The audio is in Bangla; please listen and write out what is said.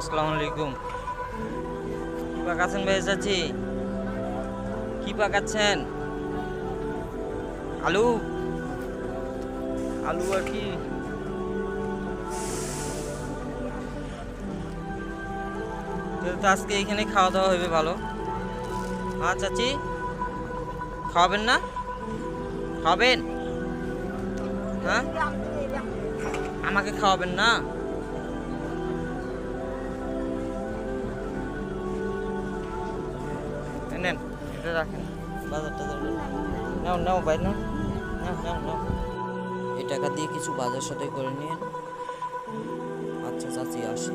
আসসালামু আলাইকুম। কি পাকাচ্ছেন ভাই চাচি? কি পাকাচ্ছেন? আলু আলু আর কি? তো আজকে এখানে খাওয়া দাওয়া হবে ভালো। হ্যাঁ চাচি, খাওয়াবেন না? খাওয়াবেন? হ্যাঁ, আমাকে খাওয়াবেন না? নেন, এটা রাখেন, বাজারটা নাও নাও ভাই, নাও নাও নাও নাও। এই টাকা দিয়ে কিছু বাজার সদাই করে নিন। আচ্ছা চাচি, আসি।